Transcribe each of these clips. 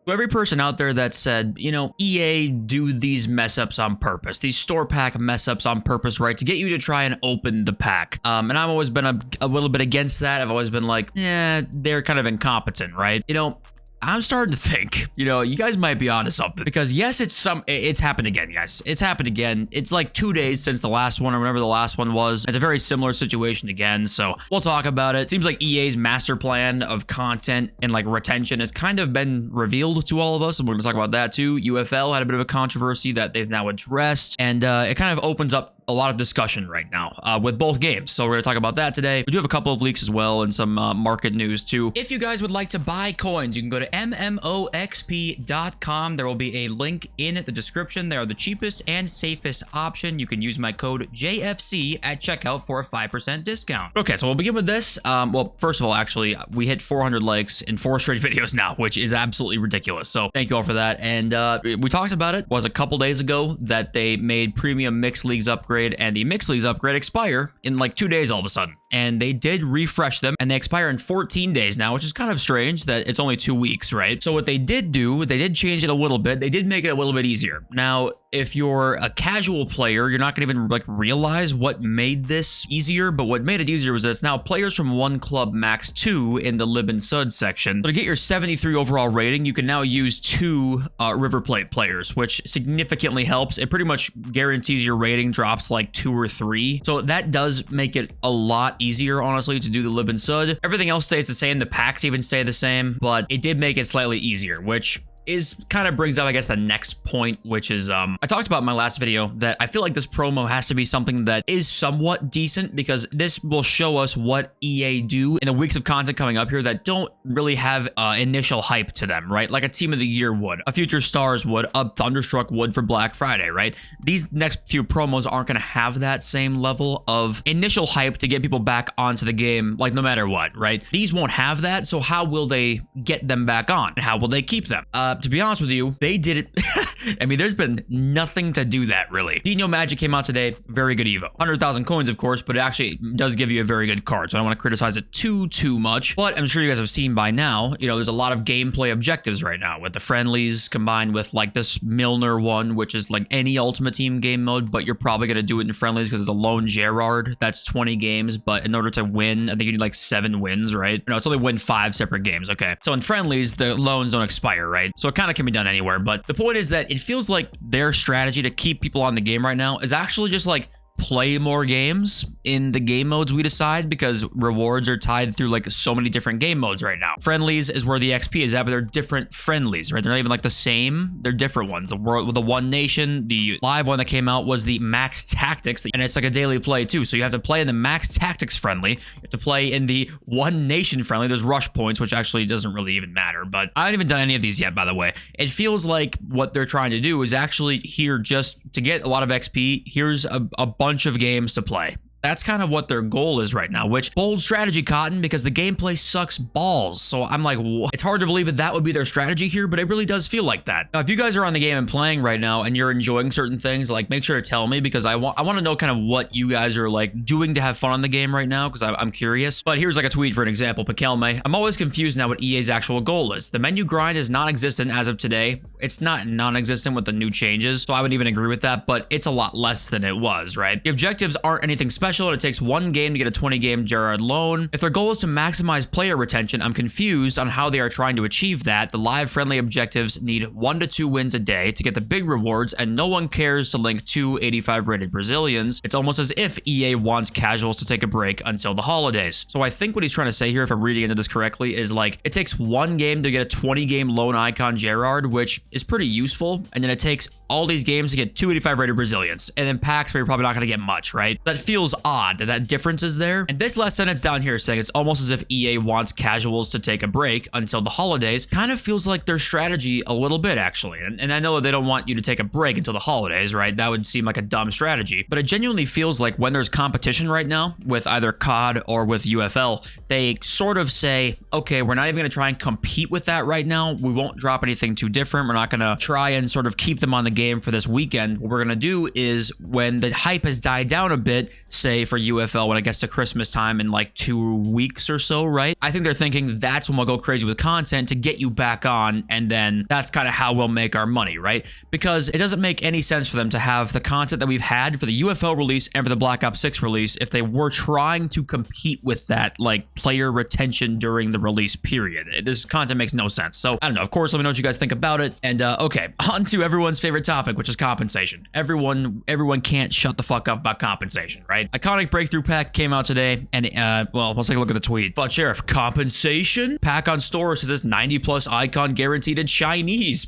So every person out there that said, you know, EA do these mess ups on purpose, these store pack mess ups on purpose, right, to get you to try and open the pack. And I've always been a little bit against that. I've always been like, yeah, they're kind of incompetent, right? You know, I'm starting to think, you know, you guys might be onto something, because yes, it's happened again, guys. It's happened again. It's like 2 days since the last one, or whenever the last one was. It's a very similar situation again, so we'll talk about it. Seems like EA's master plan of content and like retention has kind of been revealed to all of us, and we're gonna talk about that too. UFL had a bit of a controversy that they've now addressed, and it kind of opens up a lot of discussion right now with both games. So we're going to talk about that today. We do have a couple of leaks as well, and some market news too. If you guys would like to buy coins, you can go to MMOXP.com. There will be a link in the description. They are the cheapest and safest option. You can use my code JFC at checkout for a 5% discount. Okay, so we'll begin with this. Well, first of all, actually, we hit 400 likes in 4 straight videos now, which is absolutely ridiculous. So thank you all for that. And we talked about it. Was a couple days ago that they made Premium Mixed Leagues upgrade and the Mixed Leagues upgrade expire in like 2 days all of a sudden. And they did refresh them, and they expire in 14 days now, which is kind of strange that it's only 2 weeks, right? So what they did do, they did change it a little bit. They did make it a little bit easier. Now, if you're a casual player, you're not going to even like realize what made this easier, but what made it easier was that it's now players from one club max 2 in the Lib and Sud section. So to get your 73 overall rating, you can now use 2 River Plate players, which significantly helps. It pretty much guarantees your rating drops like 2 or 3. So that does make it a lot easier, honestly, to do the Lib and Sud. Everything else stays the same. The packs even stay the same, but it did make it slightly easier, which is kind of brings up, I guess, the next point, which is I talked about in my last video that I feel like this promo has to be something that is somewhat decent, because this will show us what EA do in the weeks of content coming up here that don't really have initial hype to them, right? Like a Team of the Year would, a Future Stars would, a Thunderstruck would for Black Friday, right? These next few promos aren't going to have that same level of initial hype to get people back onto the game, like no matter what, right? These won't have that, so how will they get them back on? And how will they keep them? To be honest with you, they did it. I mean, there's been nothing to do that, really. Dino Magic came out today. Very good Evo. 100,000 coins, of course, but it actually does give you a very good card, so I don't want to criticize it too much. But I'm sure you guys have seen by now, you know, there's a lot of gameplay objectives right now with the friendlies combined with like this Milner one, which is like any Ultimate Team game mode, but you're probably going to do it in friendlies because it's a lone Gerrard. That's 20 games, but in order to win, I think you need like 7 wins, right? No, it's only win 5 separate games. Okay. So in friendlies, the loans don't expire, right? So it kind of can be done anywhere, but the point is that it feels like their strategy to keep people on the game right now is actually just like play more games in the game modes we decide, because rewards are tied through like so many different game modes right now. Friendlies is where the XP is at, but they're different friendlies, right? They're not even like the same. They're different ones. The world with the One Nation, the live one that came out was the Max Tactics, and it's like a daily play too. So you have to play in the Max Tactics friendly. You have to play in the One Nation friendly. There's rush points, which actually doesn't really even matter, but I haven't even done any of these yet, by the way. It feels like what they're trying to do is actually here just to get a lot of XP. Here's a bunch of games to play. That's kind of what their goal is right now, which bold strategy, Cotton, because the gameplay sucks balls. So I'm like, it's hard to believe that that would be their strategy here, but it really does feel like that. Now, if you guys are on the game and playing right now and you're enjoying certain things, like make sure to tell me, because I want to know kind of what you guys are like doing to have fun on the game right now, because I'm curious. But here's like a tweet for an example. Pakelme, I'm always confused now what EA's actual goal is. The menu grind is non-existent as of today. It's not non-existent with the new changes, so I wouldn't even agree with that, but it's a lot less than it was, right? The objectives aren't anything special, and it takes 1 game to get a 20-game Gerrard loan. If their goal is to maximize player retention, I'm confused on how they are trying to achieve that. The live friendly objectives need 1 to 2 wins a day to get the big rewards, and no one cares to link 2 85 rated Brazilians. It's almost as if EA wants casuals to take a break until the holidays. So I think what he's trying to say here, if I'm reading into this correctly, is like it takes 1 game to get a 20-game loan icon Gerrard, which is pretty useful, and then it takes all these games to get 2 85 rated Brazilians, and then packs where you're probably not going to get much, right? That feels odd that difference is there. And this last sentence down here is saying it's almost as if EA wants casuals to take a break until the holidays. Kind of feels like their strategy a little bit, actually. And I know that they don't want you to take a break until the holidays, right? That would seem like a dumb strategy, but it genuinely feels like when there's competition right now with either COD or with UFL, they sort of say, okay, we're not even going to try and compete with that right now. We won't drop anything too different. We're not going to try and sort of keep them on the game for this weekend, what we're going to do is when the hype has died down a bit, say for UFL when it gets to Christmas time in like 2 weeks or so, right? I think they're thinking that's when we'll go crazy with content to get you back on, and then that's kind of how we'll make our money, right? Because it doesn't make any sense for them to have the content that we've had for the UFL release and for the Black Ops 6 release if they were trying to compete with that, like, player retention during the release period. This content makes no sense. So, I don't know. Of course, let me know what you guys think about it. And, okay, on to everyone's favorite topic, which is compensation. Everyone can't shut the fuck up about compensation, right? Iconic Breakthrough Pack came out today, and, well, let's take a look at the tweet. Fudge Sheriff, compensation? Pack on store says this 90+ icon guaranteed in Chinese.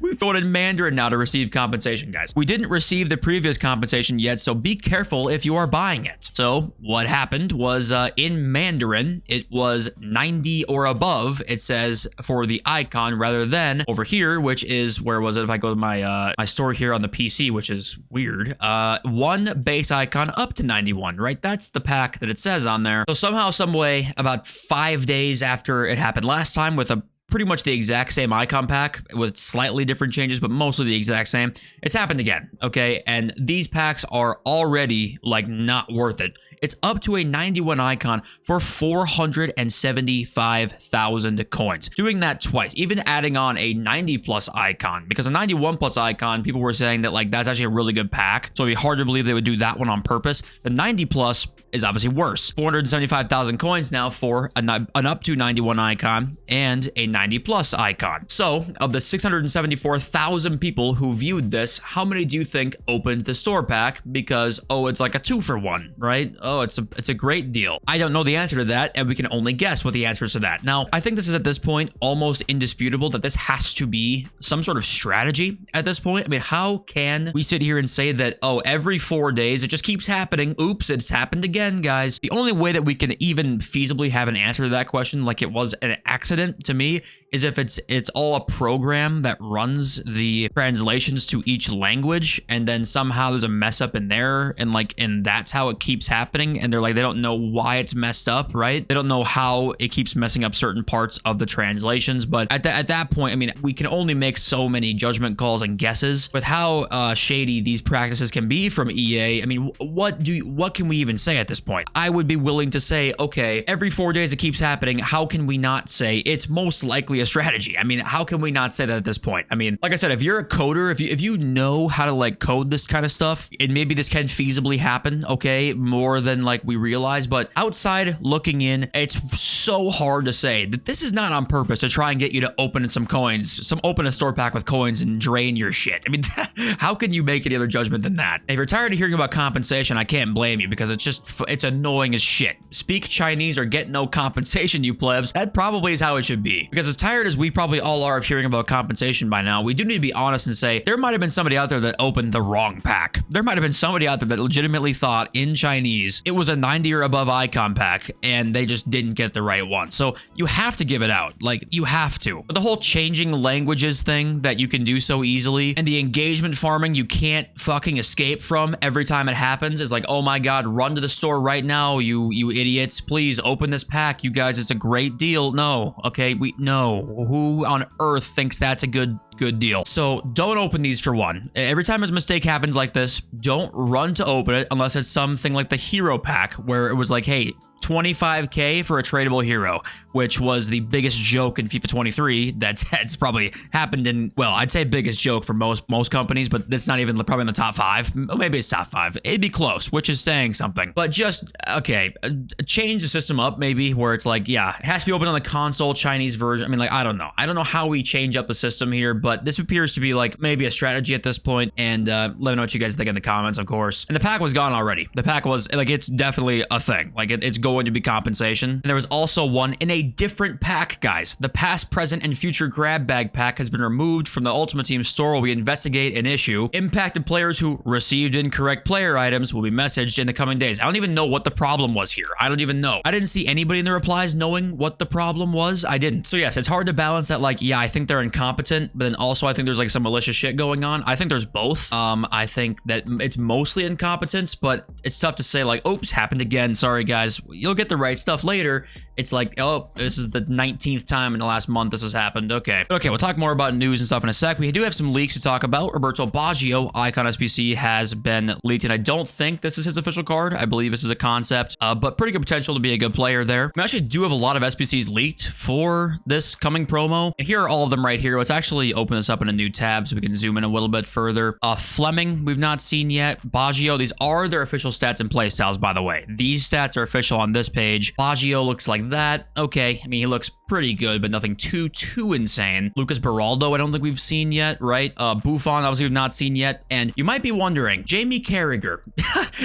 We've thrown in Mandarin now to receive compensation, guys. We didn't receive the previous compensation yet, so be careful if you are buying it. So what happened was in Mandarin, it was 90 or above, it says, for the icon, rather than over here, which is, where was it? If I go to my my store here on the PC, which is weird, one base icon up to 91, right? That's the pack that it says on there. So somehow, some way, about 5 days after it happened last time with a pretty much the exact same icon pack with slightly different changes, but mostly the exact same. It's happened again, okay? And these packs are already, like, not worth it. It's up to a 91 icon for 475,000 coins. Doing that twice, even adding on a 90+ icon, because a 91+ icon, people were saying that, like, that's actually a really good pack, so it'd be hard to believe they would do that one on purpose. The 90+ is obviously worse. 475,000 coins now for an up to 91 icon and a 90+ icon. So, of the 674,000 people who viewed this, how many do you think opened the store pack because, oh, it's like a 2-for-1, right? Oh, it's a great deal. I don't know the answer to that, and we can only guess what the answer is to that. Now, I think this is at this point almost indisputable that this has to be some sort of strategy at this point. I mean, how can we sit here and say that, oh, every 4 days it just keeps happening? Oops, it's happened again, guys. The only way that we can even feasibly have an answer to that question, like it was an accident to me, is if it's all a program that runs the translations to each language, and then somehow there's a mess up in there, and that's how it keeps happening, and they don't know why it's messed up, right? They don't know how it keeps messing up certain parts of the translations. But at that point, I mean, we can only make so many judgment calls and guesses with how shady these practices can be from EA. I mean, what can we even say at this point? I would be willing to say, okay, every 4 days it keeps happening. How can we not say it's most likely a strategy? I mean, how can we not say that at this point? I mean, like I said, if you're a coder, if you know how to, like, code this kind of stuff, and maybe this can feasibly happen, okay, more than, like, we realize, but outside looking in, it's so hard to say that this is not on purpose to try and get you to open some coins, open a store pack with coins and drain your shit. I mean, how can you make any other judgment than that? If you're tired of hearing about compensation, I can't blame you, because it's annoying as shit. Speak Chinese or get no compensation, you plebs. That probably is how it should be, because as tired as we probably all are of hearing about compensation by now, we do need to be honest and say there might have been somebody out there that opened the wrong pack. There might have been somebody out there that legitimately thought in Chinese it was a 90 or above icon pack, and they just didn't get the right one. So you have to give it out. Like, you have to. But the whole changing languages thing that you can do so easily, and the engagement farming you can't fucking escape from every time it happens, is like, oh my god, run to the store right now, you idiots. Please open this pack, you guys. It's a great deal. No. Okay, no. Who on earth thinks that's a good deal? So don't open these, for one. Every time a mistake happens like this, don't run to open it unless it's something like the hero pack, where it was like, hey, 25k for a tradable hero, which was the biggest joke in FIFA 23 that's probably happened in, well, I'd say biggest joke for most companies, but it's not even probably in the top 5. Maybe it's top 5. It'd be close, which is saying something. But just, okay, change the system up maybe, where it's like, yeah, it has to be open on the console Chinese version. I mean, like, I don't know how we change up the system here, but this appears to be like maybe a strategy at this point. And let me know what you guys think in the comments, of course. And the pack was gone already. The pack was, like, it's definitely a thing. Like, it's going to be compensation. And there was also one in a different pack, guys. The past, present, and future grab bag pack has been removed from the Ultimate Team store while we investigate an issue. Impacted players who received incorrect player items will be messaged in the coming days. I don't even know what the problem was here. I don't even know. I didn't see anybody in the replies knowing what the problem was. I didn't. So yes, it's hard to balance that, like, yeah, I think they're incompetent, but then also I think there's like some malicious shit going on. I think there's both. I think that it's mostly incompetence, but it's tough to say like, oops, happened again. Sorry guys, you'll get the right stuff later. It's like, oh, this is the 19th time in the last month this has happened. Okay, we'll talk more about news and stuff in a sec. We do have some leaks to talk about. Roberto Baggio, Icon SBC, has been leaked, and I don't think this is his official card. I believe this is a concept, but pretty good potential to be a good player there. We actually do have a lot of SBCs leaked for this coming promo, and here are all of them right here. Let's actually open this up in a new tab so we can zoom in a little bit further. Fleming, we've not seen yet. Baggio, these are their official stats and playstyles, by the way. These stats are official on this page. Baggio looks like that. Okay, I mean, he looks pretty good, but nothing too insane. Lucas Beraldo, I don't think we've seen yet, right? Buffon, obviously we've not seen yet. And you might be wondering, Jamie Carragher,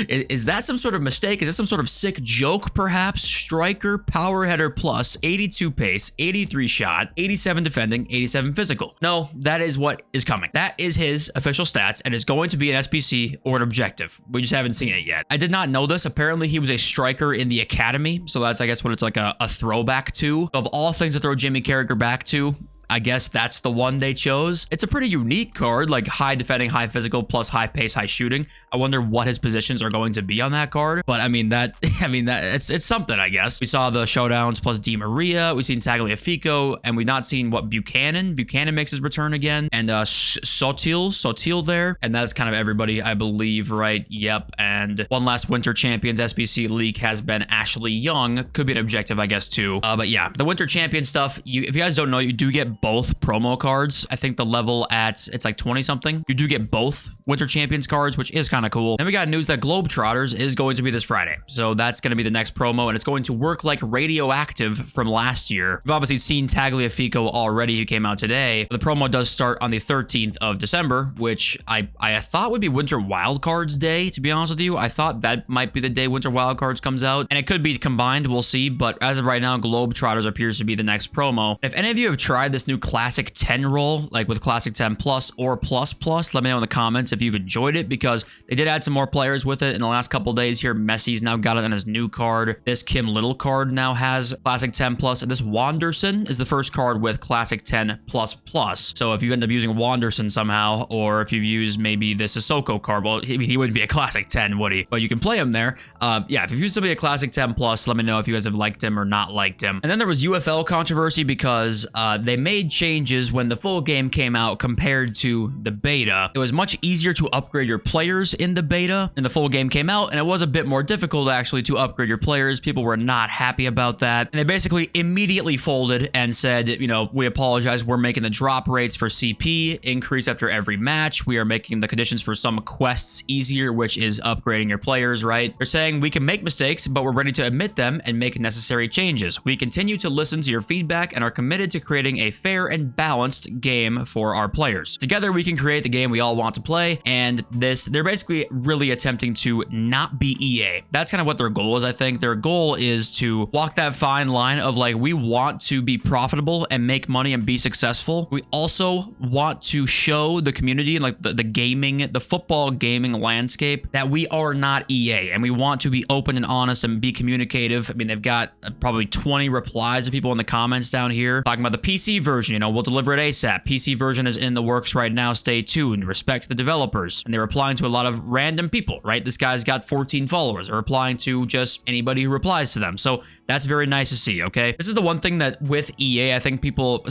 is that some sort of mistake? Is this some sort of sick joke, perhaps? Striker, power header plus, 82 pace, 83 shot, 87 defending, 87 physical. No, that is what is coming. That is his official stats, and is going to be an SBC or an objective. We just haven't seen it yet. I did not know this. Apparently, he was a striker in the academy, so that's, I guess, what it's like a throwback to. Of all things to throw Jamie Carragher back to, I guess that's the one they chose. It's a pretty unique card, like high defending, high physical, plus high pace, high shooting. I wonder what his positions are going to be on that card. But I mean, that it's something, I guess. We saw the showdowns plus Di Maria. We've seen Tagliafico, and we've not seen what Buchanan makes his return again, and Sotil there, and that's kind of everybody, I believe, right? Yep. And one last Winter Champions SBC leak has been Ashley Young. Could be an objective, I guess, too. But yeah, the Winter Champion stuff. If you guys don't know, you do get both promo cards. I think the level it's like 20 something. You do get both Winter Champions cards, which is kind of cool. Then we got news that Globetrotters is going to be this Friday. So that's going to be the next promo, and it's going to work like Radioactive from last year. We've obviously seen Tagliafico already, who came out today. The promo does start on the 13th of December, which I thought would be Winter Wildcards Day, to be honest with you. I thought that might be the day Winter Wildcards comes out, and it could be combined. We'll see. But as of right now, Globetrotters appears to be the next promo. If any of you have tried this new Classic 10 roll, like with Classic 10 Plus or Plus Plus, let me know in the comments if you've enjoyed it, because they did add some more players with it in the last couple days here. Messi's now got it on his new card. This Kim Little card now has Classic 10 Plus, and this Wanderson is the first card with Classic 10 Plus Plus. So if you end up using Wanderson somehow, or if you've used maybe the Sissoko card, well, he wouldn't be a Classic 10, would he? But you can play him there. Yeah, if you've used somebody a Classic 10 Plus, let me know if you guys have liked him or not liked him. And then there was UFL controversy because they made changes when the full game came out compared to the beta. It was much easier to upgrade your players in the beta, and the full game came out, and it was a bit more difficult actually to upgrade your players. People were not happy about that, and they basically immediately folded and said, you know, we apologize. We're making the drop rates for CP increase after every match. We are making the conditions for some quests easier, which is upgrading your players, right? They're saying we can make mistakes, but we're ready to admit them and make necessary changes. We continue to listen to your feedback and are committed to creating a fair and balanced game for our players. Together, we can create the game we all want to play, and they're basically really attempting to not be EA. That's kind of what their goal is, I think. Their goal is to walk that fine line of like, we want to be profitable and make money and be successful. We also want to show the community and like the football gaming landscape that we are not EA, and we want to be open and honest and be communicative. I mean, they've got probably 20 replies of people in the comments down here talking about the PC version. You know, we'll deliver it ASAP. PC version is in the works right now. Stay tuned. Respect the developers. And they're replying to a lot of random people, right? This guy's got 14 followers. They're replying to just anybody who replies to them. So that's very nice to see, okay? This is the one thing that with EA, I think people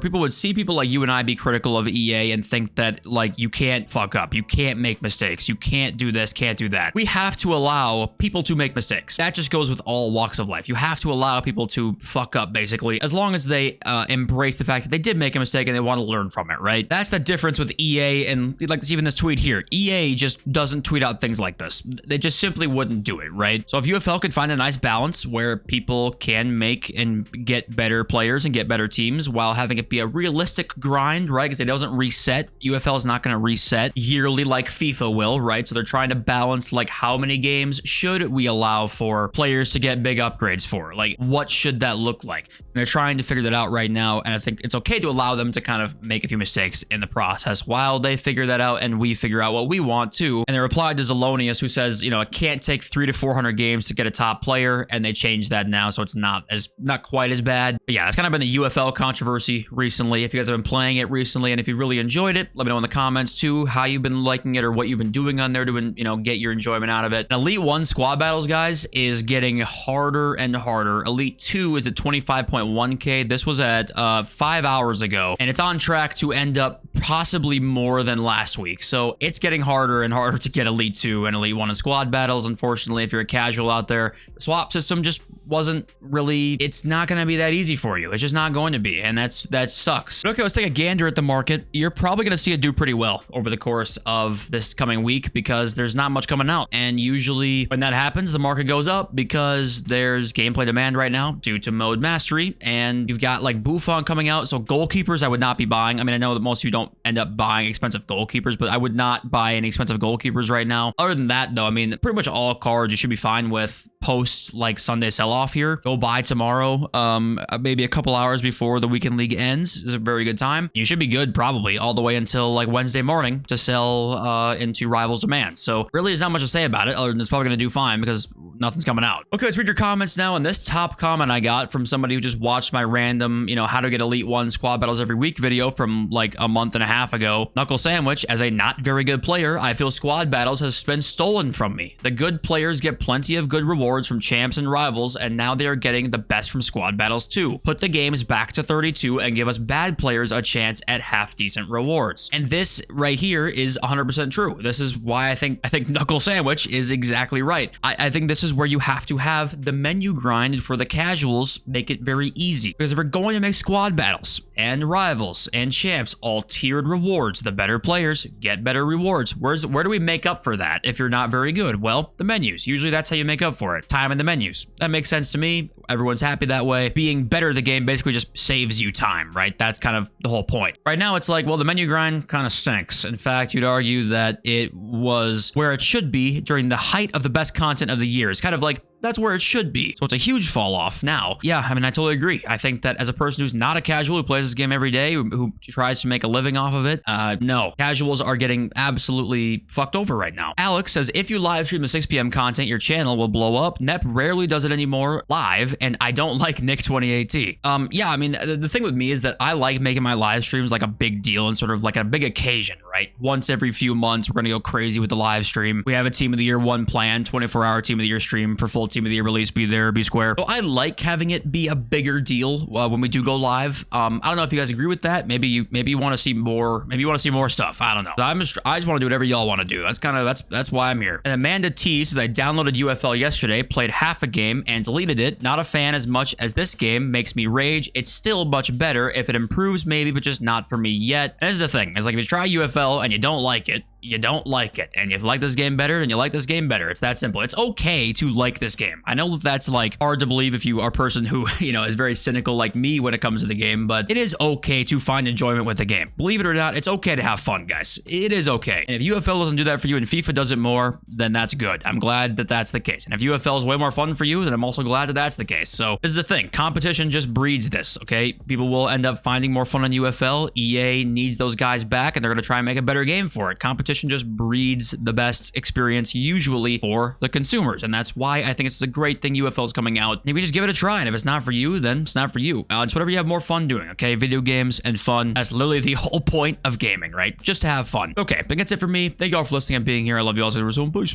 people would see people like you and I be critical of EA and think that, like, you can't fuck up. You can't make mistakes. You can't do this, can't do that. We have to allow people to make mistakes. That just goes with all walks of life. You have to allow people to fuck up, basically, as long as they embrace the fact that they did make a mistake and they want to learn from it, right? That's the difference with EA and, like, even this tweet here. EA just doesn't tweet out things like this. They just simply wouldn't do it, right? So if UFL can find a nice balance where people can make and get better players and get better teams while having it be a realistic grind, right? Because it doesn't reset. UFL is not going to reset yearly like FIFA will, right? So they're trying to balance, like, how many games should we allow for players to get big upgrades for? Like, what should that look like? And they're trying to figure that out right now, and I think it's okay to allow them to kind of make a few mistakes in the process while they figure that out and we figure out what we want to. And they replied to Zelonius, who says, you know, it can't take 300 to 400 games to get a top player, and they changed that now, so it's not quite as bad. But yeah, that's kind of been the UFL controversy recently. If you guys have been playing it recently and if you really enjoyed it, let me know in the comments too how you've been liking it or what you've been doing on there to, you know, get your enjoyment out of it. And Elite 1 squad battles, guys, is getting harder and harder. Elite 2 is at 25.1k. This was at 5 hours ago, and it's on track to end up possibly more than last week. So it's getting harder and harder to get Elite 2 and Elite 1 in squad battles. Unfortunately, if you're a casual out there, the swap system just wasn't really, it's not going to be that easy for you. It's just not going to be, and that sucks. But okay, let's take a gander at the market. You're probably going to see it do pretty well over the course of this coming week because there's not much coming out. And usually when that happens, the market goes up because there's gameplay demand right now due to mode mastery, and you've got like Buffon coming out. So goalkeepers I would not be buying. I mean, I know that most of you don't end up buying expensive goalkeepers, but I would not buy any expensive goalkeepers right now. Other than that, though, I mean, pretty much all cards you should be fine with post like Sunday sell-off here. Go buy tomorrow, maybe a couple hours before the weekend league ends is a very good time. You should be good probably all the way until like Wednesday morning to sell into Rivals demand. So really there's not much to say about it other than it's probably going to do fine because nothing's coming out. Okay, let's read your comments now. And this top comment I got from somebody who just watched my random, you know, how to get Elite 1 squad battles every week video from like a month and a half ago. Knuckle Sandwich, as a not very good player, I feel squad battles has been stolen from me. The good players get plenty of good rewards from champs and rivals, and now they are getting the best from squad battles too. Put the games back to 32 and give us bad players a chance at half decent rewards. And this right here is 100% true. This is why I think Knuckle Sandwich is exactly right. I think this is where you have to have the menu grind for the casuals, make it very easy. Because if we're going to make squad battles and rivals and champs all tiered rewards, the better players get better rewards. Where do we make up for that if you're not very good? Well, the menus. Usually that's how you make up for it. Time in the menus. That makes sense to me. Everyone's happy that way. Being better at the game basically just saves you time, right? That's kind of the whole point. Right now, it's like, well, the menu grind kind of stinks. In fact, you'd argue that it was where it should be during the height of the best content of the year. It's kind of like, that's where it should be. So it's a huge fall off now. Yeah, I mean, I totally agree. I think that as a person who's not a casual who plays this game every day, who tries to make a living off of it, no. Casuals are getting absolutely fucked over right now. Alex says, if you live stream the 6 p.m. content, your channel will blow up. Nep rarely does it anymore live, and I don't like Nick 2018. Yeah, I mean, the thing with me is that I like making my live streams like a big deal and sort of like a big occasion, right? Once every few months, we're going to go crazy with the live stream. We have a Team of the Year 1 plan, 24-hour Team of the Year stream for full Team of the Year release, be there, be square. So I like having it be a bigger deal when we do go live. I don't know if you guys agree with that. Maybe you want to see more. Maybe you want to see more stuff. I don't know. I just want to do whatever y'all want to do. That's why I'm here. And Amanda T says, I downloaded UFL yesterday, played half a game and deleted it. Not a fan as much as this game. Makes me rage. It's still much better. If it improves, maybe, but just not for me yet. And this is the thing. It's like if you try UFL and you don't like it, you don't like it. And if you like this game better, then you like this game better. It's that simple. It's okay to like this game. I know that's like hard to believe if you are a person who, you know, is very cynical like me when it comes to the game, but it is okay to find enjoyment with the game. Believe it or not, it's okay to have fun, guys. It is okay. And if UFL doesn't do that for you and FIFA does it more, then that's good. I'm glad that that's the case. And if UFL is way more fun for you, then I'm also glad that that's the case. So this is the thing. Competition just breeds this, okay? People will end up finding more fun on UFL. EA needs those guys back, and they're going to try and make a better game for it. Competition just breeds the best experience usually for the consumers, and that's why I think it's a great thing UFL is coming out. Maybe just give it a try, and if it's not for you, then it's not for you. It's whatever you have more fun doing, okay? Video games and fun. That's literally the whole point of gaming, right? Just to have fun. Okay, I think that's it for me. Thank you all for listening and being here. I love you all. So, peace.